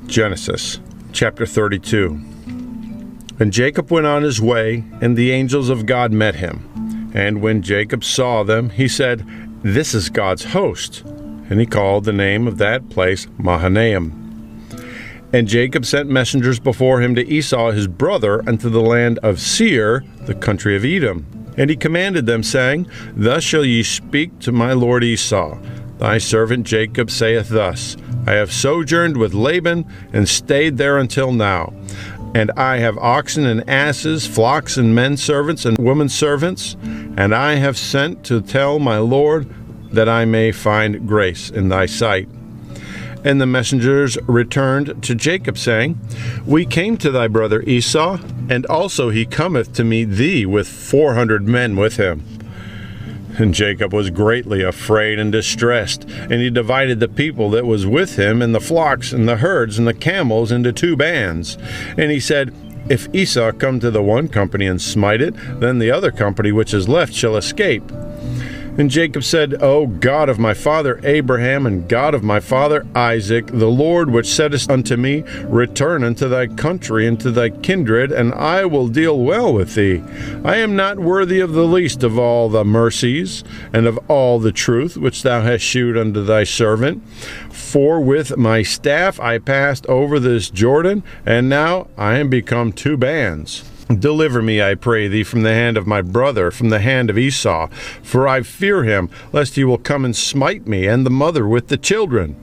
Genesis chapter 32. And Jacob went on his way, and the angels of God met him. And when Jacob saw them, he said, "This is God's host." And he called the name of that place Mahanaim. And Jacob sent messengers before him to Esau his brother unto the land of Seir, the country of Edom. And he commanded them, saying, Thus shall ye speak to my lord Esau. Thy servant Jacob saith thus, I have sojourned with Laban, and stayed there until now. And I have oxen and asses, flocks and menservants and womenservants, and I have sent to tell my lord that I may find grace in thy sight. And the messengers returned to Jacob, saying, We came to thy brother Esau, and also he cometh to meet thee with 400 men with him. And Jacob was greatly afraid and distressed, and he divided the people that was with him, and the flocks, and the herds, and the camels into 2 bands. And he said, If Esau come to the one company and smite it, then the other company which is left shall escape. And Jacob said, O God of my father Abraham, and God of my father Isaac, the Lord which saidest unto me, Return unto thy country and to thy kindred, and I will deal well with thee. I am not worthy of the least of all the mercies, and of all the truth which thou hast shewed unto thy servant. For with my staff I passed over this Jordan, and now I am become 2 bands. Deliver me, I pray thee, from the hand of my brother, from the hand of Esau, for I fear him, lest he will come and smite me, and the mother with the children.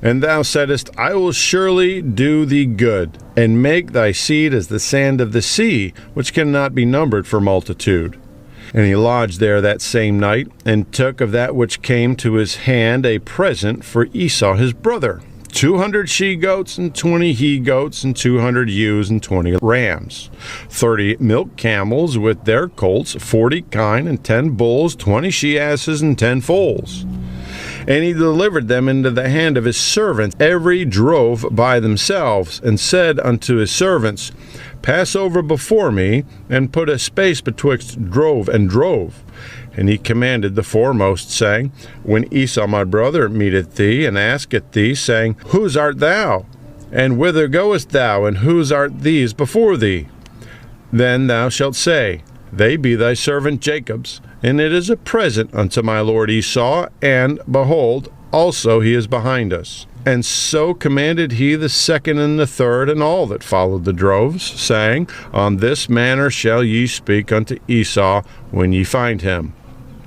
And thou saidest, I will surely do thee good, and make thy seed as the sand of the sea, which cannot be numbered for multitude. And he lodged there that same night, and took of that which came to his hand a present for Esau his brother, 200 she-goats, and 20 he-goats, and 200 ewes, and 20 rams, 30 milk camels with their colts, 40 kine, and 10 bulls, 20 she-asses, and 10 foals. And he delivered them into the hand of his servants, every drove by themselves, and said unto his servants, Pass over before me, and put a space betwixt drove and drove. And he commanded the foremost, saying, When Esau my brother meeteth thee, and asketh thee, saying, Whose art thou? And whither goest thou? And whose art these before thee? Then thou shalt say, They be thy servant Jacob's, and it is a present unto my lord Esau, and, behold, also he is behind us. And so commanded he the second and the third, and all that followed the droves, saying, On this manner shall ye speak unto Esau when ye find him.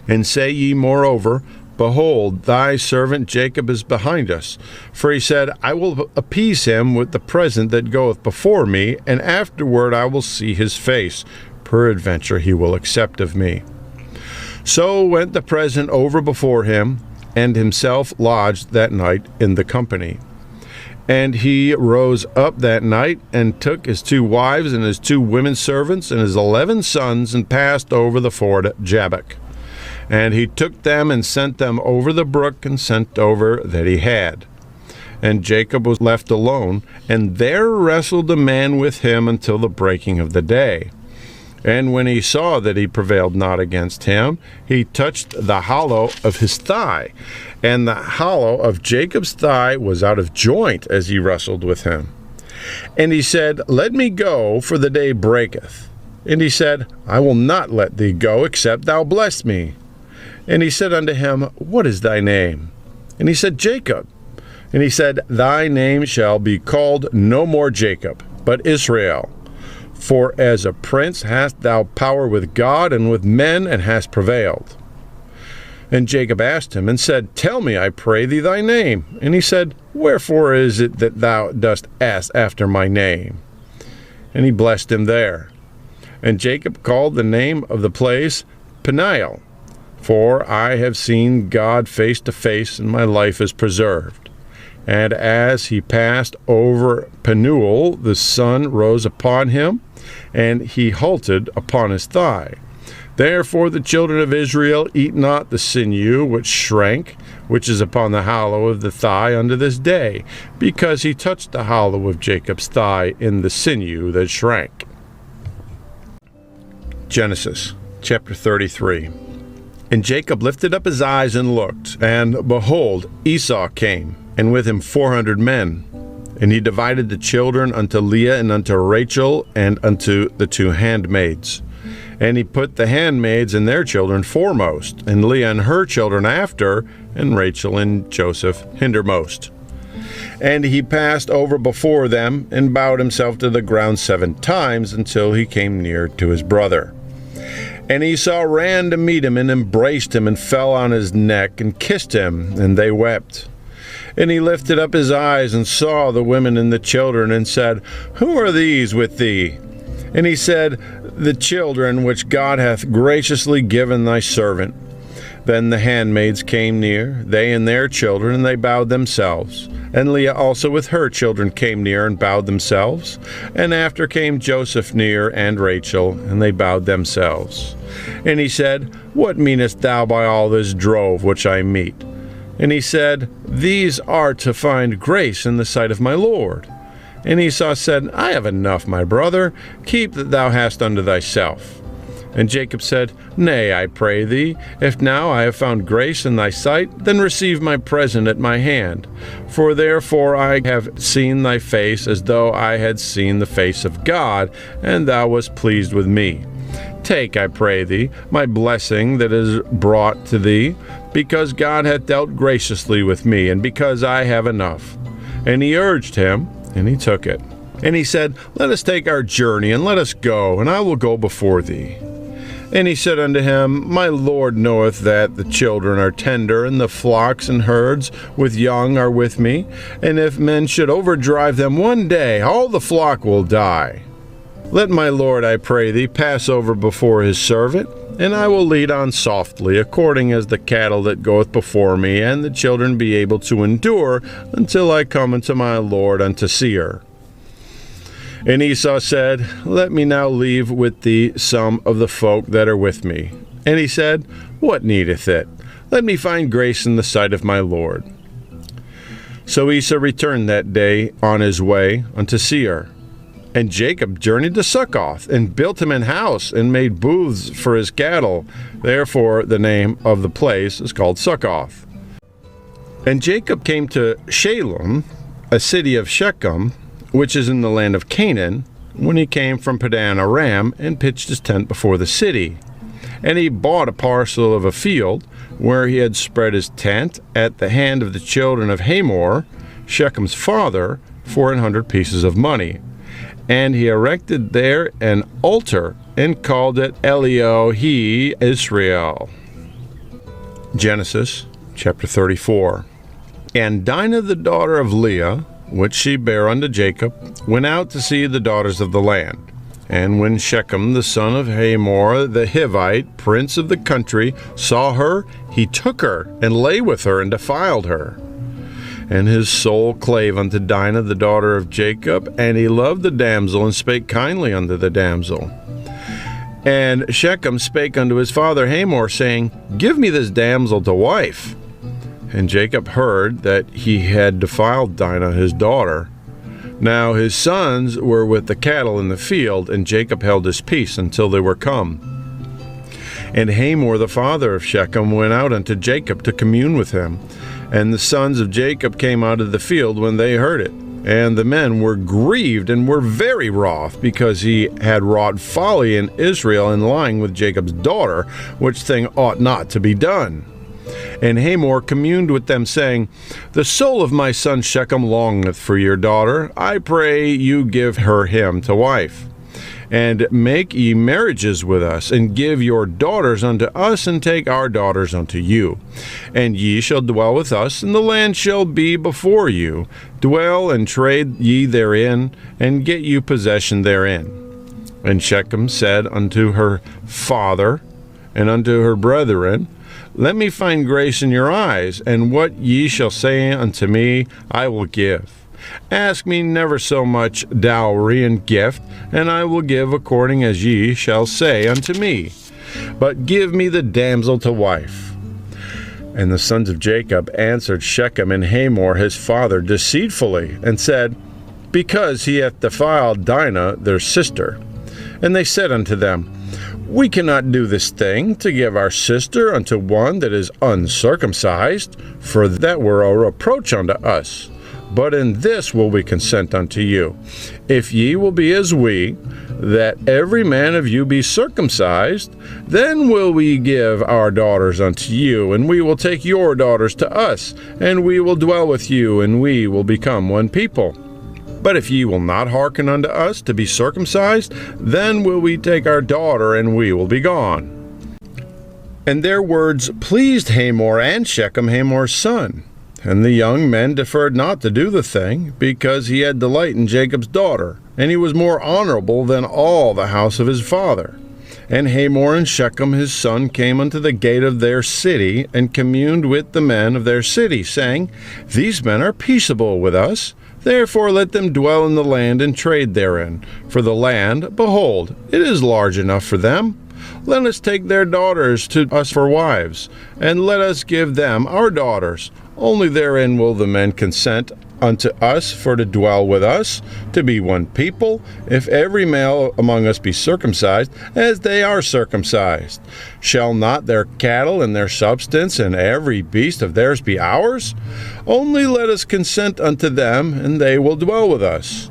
And say ye moreover, Behold, thy servant Jacob is behind us. For he said, I will appease him with the present that goeth before me, and afterward I will see his face. Peradventure he will accept of me. So went the present over before him, and himself lodged that night in the company. And he rose up that night, and took his 2 wives, and his 2 womenservants, and his 11 sons, and passed over the ford Jabbok. And he took them, and sent them over the brook, and sent over that he had. And Jacob was left alone, and there wrestled a man with him until the breaking of the day. And when he saw that he prevailed not against him, he touched the hollow of his thigh. And the hollow of Jacob's thigh was out of joint as he wrestled with him. And he said, Let me go, for the day breaketh. And he said, I will not let thee go, except thou bless me. And he said unto him, What is thy name? And he said, Jacob. And he said, Thy name shall be called no more Jacob, but Israel. For as a prince hast thou power with God and with men, and hast prevailed. And Jacob asked him, and said, Tell me, I pray thee, thy name. And he said, Wherefore is it that thou dost ask after my name? And he blessed him there. And Jacob called the name of the place Peniel, for I have seen God face to face, and my life is preserved. And as he passed over Penuel, the sun rose upon him, and he halted upon his thigh. Therefore the children of Israel eat not the sinew which shrank, which is upon the hollow of the thigh unto this day, because he touched the hollow of Jacob's thigh in the sinew that shrank. Genesis chapter 33. And Jacob lifted up his eyes and looked, and behold, Esau came, and with him 400 men. And he divided the children unto Leah and unto Rachel and unto the 2 handmaids. And he put the handmaids and their children foremost, and Leah and her children after, and Rachel and Joseph hindermost. And he passed over before them, and bowed himself to the ground 7 times, until he came near to his brother. And Esau ran to meet him, and embraced him, and fell on his neck, and kissed him, and they wept. And he lifted up his eyes, and saw the women and the children, and said, Who are these with thee? And he said, The children which God hath graciously given thy servant. Then the handmaids came near, they and their children, and they bowed themselves. And Leah also with her children came near, and bowed themselves. And after came Joseph near, and Rachel, and they bowed themselves. And he said, What meanest thou by all this drove which I meet? And he said, These are to find grace in the sight of my Lord. And Esau said, I have enough, my brother. Keep that thou hast unto thyself. And Jacob said, Nay, I pray thee, if now I have found grace in thy sight, then receive my present at my hand. For therefore I have seen thy face, as though I had seen the face of God, and thou wast pleased with me. Take, I pray thee, my blessing that is brought to thee, because God hath dealt graciously with me, and because I have enough. And he urged him, and he took it. And he said, Let us take our journey, and let us go, and I will go before thee. And he said unto him, My Lord knoweth that the children are tender, and the flocks and herds with young are with me. And if men should overdrive them one day, all the flock will die. Let my Lord, I pray thee, pass over before his servant, and I will lead on softly, according as the cattle that goeth before me, and the children be able to endure, until I come unto my Lord unto Seir. And Esau said, Let me now leave with thee some of the folk that are with me. And he said, What needeth it? Let me find grace in the sight of my Lord. So Esau returned that day on his way unto Seir. And Jacob journeyed to Succoth, and built him an house, and made booths for his cattle. Therefore the name of the place is called Succoth. And Jacob came to Shalem, a city of Shechem, which is in the land of Canaan, when he came from Padan Aram, and pitched his tent before the city. And he bought a parcel of a field, where he had spread his tent, at the hand of the children of Hamor, Shechem's father, for 100 pieces of money. And he erected there an altar, and called it Elohe Israel. Genesis chapter 34. And Dinah the daughter of Leah, which she bare unto Jacob, went out to see the daughters of the land. And when Shechem the son of Hamor the Hivite, prince of the country, saw her, he took her, and lay with her, and defiled her. And his soul clave unto Dinah the daughter of Jacob, and he loved the damsel, and spake kindly unto the damsel. And Shechem spake unto his father Hamor, saying, Give me this damsel to wife. And Jacob heard that he had defiled Dinah his daughter. Now his sons were with the cattle in the field, and Jacob held his peace until they were come. And Hamor the father of Shechem went out unto Jacob to commune with him. And the sons of Jacob came out of the field when they heard it. And the men were grieved, and were very wroth, because he had wrought folly in Israel in lying with Jacob's daughter, which thing ought not to be done. And Hamor communed with them, saying, The soul of my son Shechem longeth for your daughter. I pray you give her him to wife. And make ye marriages with us, and give your daughters unto us, and take our daughters unto you. And ye shall dwell with us, and the land shall be before you. Dwell and trade ye therein, and get you possession therein. And Shechem said unto her father, and unto her brethren, Let me find grace in your eyes, and what ye shall say unto me, I will give. Ask me never so much dowry and gift, and I will give according as ye shall say unto me. But give me the damsel to wife. And the sons of Jacob answered Shechem and Hamor his father deceitfully, and said, Because he hath defiled Dinah their sister. And they said unto them, We cannot do this thing, to give our sister unto one that is uncircumcised, for that were a reproach unto us. but in this will we consent unto you. If ye will be as we, that every man of you be circumcised, then will we give our daughters unto you, and we will take your daughters to us, and we will dwell with you, and we will become one people. But if ye will not hearken unto us to be circumcised, then will we take our daughter, and we will be gone. And their words pleased Hamor and Shechem, Hamor's son. And the young men deferred not to do the thing, because he had delight in Jacob's daughter, and he was more honorable than all the house of his father. And Hamor and Shechem his son came unto the gate of their city, and communed with the men of their city, saying, These men are peaceable with us, therefore let them dwell in the land and trade therein. For the land, behold, it is large enough for them. Let us take their daughters to us for wives, and let us give them our daughters. Only therein will the men consent unto us for to dwell with us, to be one people, if every male among us be circumcised, as they are circumcised. Shall not their cattle and their substance and every beast of theirs be ours? Only let us consent unto them, and they will dwell with us.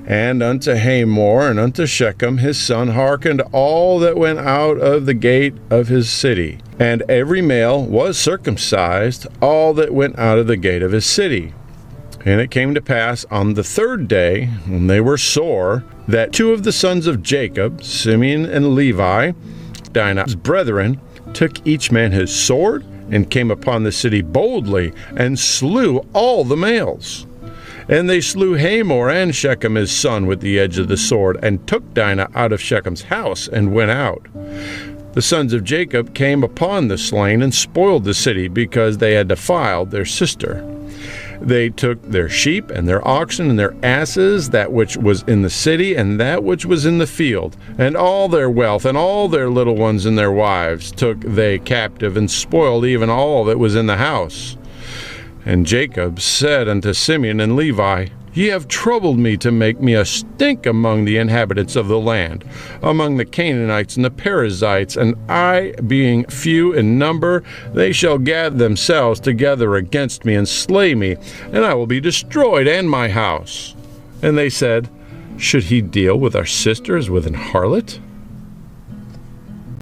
And unto Hamor and unto Shechem his son hearkened all that went out of the gate of his city. And every male was circumcised, all that went out of the gate of his city. And it came to pass on the third day, when they were sore, that two of the sons of Jacob, Simeon and Levi, Dinah's brethren, took each man his sword, and came upon the city boldly, and slew all the males. And they slew Hamor and Shechem his son with the edge of the sword, and took Dinah out of Shechem's house, and went out. The sons of Jacob came upon the slain, and spoiled the city, because they had defiled their sister. They took their sheep, and their oxen, and their asses, that which was in the city, and that which was in the field, and all their wealth, and all their little ones and their wives took they captive, and spoiled even all that was in the house. And Jacob said unto Simeon and Levi, Ye have troubled me to make me a stink among the inhabitants of the land, among the Canaanites and the Perizzites, and I, being few in number, they shall gather themselves together against me and slay me, and I will be destroyed and my house. And they said, Should he deal with our sisters with an harlot?